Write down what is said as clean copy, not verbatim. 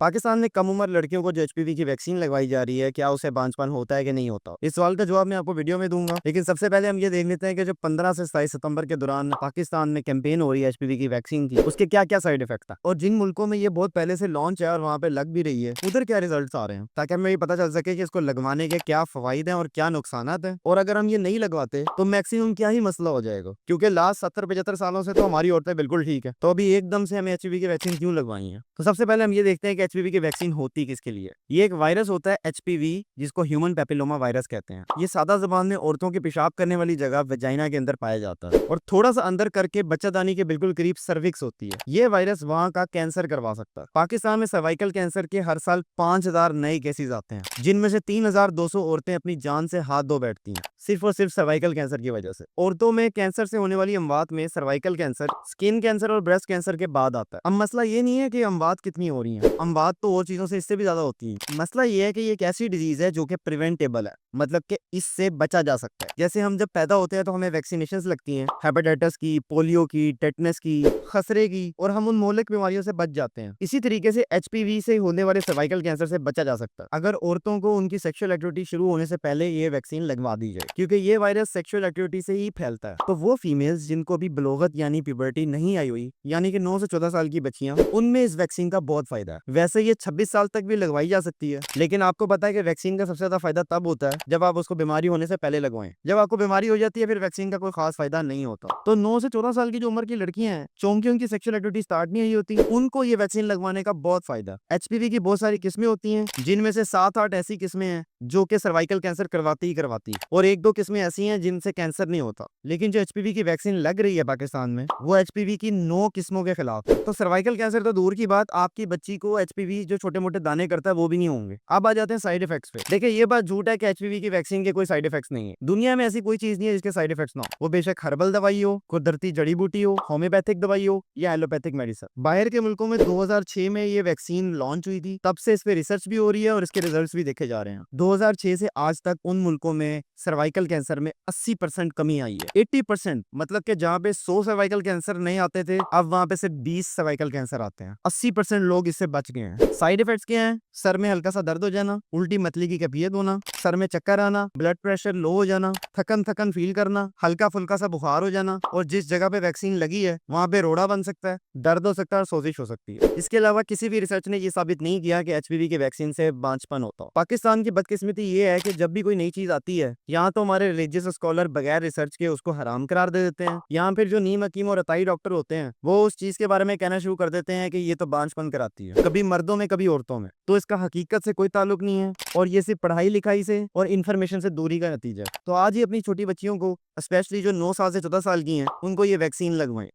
पाकिस्तान में कम उम्र लड़कियों को जो एचपीवी की वैक्सीन लगवाई जा रही है, क्या उसे बांझपन होता है कि नहीं होता? इस सवाल का जवाब मैं आपको वीडियो में दूंगा। लेकिन सबसे पहले हम ये देख लेते हैं कि जो 15 से 27 सितंबर के दौरान पाकिस्तान में कैंपेन हो रही है एचपीवी की वैक्सीन की, उसके क्या क्या साइड इफेक्ट था और जिन मुल्कों में ये बहुत पहले से लॉन्च है और वहाँ पे लग भी रही है, उधर क्या रिजल्ट आ रहे हैं, ताकि हमें ये पता चल सके कि इसको लगवाने के क्या फवाइद है और क्या नुकसान है। और अगर हम ये नहीं लगवाते तो मैक्सिमम क्या ही मसला हो जाएगा, क्योंकि लास्ट 70-75 सालों से तो हमारी औरतें बिल्कुल ठीक है, तो अभी एकदम से हमें एचपीवी की वैक्सीन क्यों लगवाई है? तो सबसे पहले हम ये देखते हैं कि एचपीवी की वैक्सीन होती किसके लिए। ये एक वायरस होता है एचपीवी, जिसको ह्यूमन पैपिलोमा वायरस कहते हैं। ये सादा जबान में औरतों के पेशाब करने वाली जगह वेजाइना के अंदर पाया जाता है और थोड़ा सा अंदर करके बच्चादानी के बिल्कुल करीब सर्विक्स होती है। ये वायरस वहाँ का कैंसर करवा सकता है। पाकिस्तान में सर्वाइकल कैंसर के हर साल 5000 नए केसेस आते हैं, जिनमें से 3200 औरतें अपनी जान से हाथ धो बैठती हैं, सिर्फ और सिर्फ सर्वाइकल कैंसर की वजह से। औरतों में कैंसर से होने वाली अमवात में सर्वाइकल कैंसर, स्किन कैंसर और ब्रेस्ट कैंसर के बाद आता है। अब मसला ये नहीं है कि अमवात कितनी हो रही है, अमवात तो और चीजों से इससे भी ज्यादा होती है। मसला ये है कि ये एक ऐसी डिजीज है जो कि प्रिवेंटेबल है, मतलब कि इससे बचा जा सकता है। जैसे हम जब पैदा होते हैं तो हमें वैक्सीनेशन लगती हैं, हेपेटाइटिस की, पोलियो की, टेटनस की, खसरे की, और हम उन मोहलिक बीमारियों से बच जाते हैं। इसी तरीके से एचपीवी से होने वाले सर्वाइकल कैंसर से बचा जा सकता है अगर औरतों को उनकी सेक्सुअल एक्टिविटी शुरू होने से पहले ये वैक्सीन लगवा दी जाए, क्योंकि ये वायरस सेक्सुअल एक्टिविटी से ही फैलता है। तो वो फीमेल्स जिनको अभी बलोगत यानी प्यूबर्टी नहीं आई हुई, यानी कि 9 से 14 साल की बच्चियां, उनमें इस वैक्सीन का बहुत फायदा है। वैसे ये 26 साल तक भी लगवाई जा सकती है, लेकिन आपको पता है कि वैक्सीन का सबसे ज्यादा फायदा तब होता है जब आप उसको बीमारी होने से पहले लगवाएं। जब आपको बीमारी हो जाती है फिर वैक्सीन का कोई खास फायदा नहीं होता। तो 9 से 14 साल की जो उम्र की लड़कियां हैं, चूंकि उनकी सेक्सुअल एक्टिविटी स्टार्ट नहीं हुई होती, उनको ये वैक्सीन लगवाने का बहुत फायदा। एचपीवी की बहुत सारी किस्में होती हैं, जिनमें से 7-8 ऐसी किस्में हैं जो कि सर्वाइकल कैंसर करवाती ही करवाती है, और 1-2 किस्में ऐसी हैं जिनसे कैंसर नहीं होता। लेकिन जो एचपीवी की वैक्सीन लग रही है पाकिस्तान में, वो एचपीवी की 9 किस्मों के खिलाफ है। तो सर्वाइकल कैंसर तो दूर की बात, आपकी बच्ची को एचपीवी जो छोटे मोटे दाने करता है वो भी नहीं होंगे। अब आ जाते हैं साइड इफेक्ट्स पे। देखिए, ये बात झूठ है कि एचपीवी की वैक्सीन के कोई साइड इफेक्ट्स नहीं है। दुनिया में ऐसी कोई चीज नहीं है जिसके साइड इफेक्ट्स ना हो। वो बेशक हर्बल दवाई हो, कुदरती जड़ी बूटी हो, होम्योपैथिक दवाई हो या एलोपैथिक मेडिसिन। बाहर के मुल्कों में 2006 में ये वैक्सीन लॉन्च हुई थी, तब से इस पे रिसर्च भी हो रही है और इसके रिजल्ट्स भी देखे जा रहे हैं। 2006 से आज तक उन मुल्कों में सर्वाइकल कैंसर में 80% कमी आई है। 80%, मतलब कि जहाँ पे 100 सर्वाइकल कैंसर नहीं आते थे, अब वहाँ पे सिर्फ 20 सर्वाइकल कैंसर आते हैं। 80% लोग इससे बच गए हैं। साइड इफेक्ट्स क्या हैं? सर में हल्का सा दर्द हो जाना, उल्टी मतली की कैफियत होना, सर में चक्कर आना, ब्लड प्रेशर लो हो जाना, थकन थकन फील करना, हल्का फुल्का सा बुखार हो जाना, और जिस जगह पे वैक्सीन लगी है वहाँ पे रोड़ा बन सकता है, दर्द हो सकता है और सोजिश हो सकती है। इसके अलावा किसी भी रिसर्च ने ये साबित नहीं किया कि एचपीवी की वैक्सीन से बांझपन होता हो। पाकिस्तान की बदकिस्मती ये है कि जब भी कोई नई चीज आती है, यहाँ तो हमारे रिलीजियस स्कॉलर बगैर रिसर्च के उसको हराम करार दे देते हैं। यहाँ फिर जो नीम हकीम और अताई डॉक्टर होते हैं, वो उस चीज के बारे में कहना शुरू कर देते हैं कि ये तो बांझपन कराती है, कभी मर्दों में कभी औरतों में। तो इसका हकीकत से कोई ताल्लुक नहीं है, और ये सिर्फ पढ़ाई लिखाई से और इन्फॉर्मेशन से दूरी का नतीजा है। तो आज ही अपनी छोटी बच्चियों को, स्पेशली जो 9 साल से 14 साल की हैं, उनको ये वैक्सीन लगवाएं।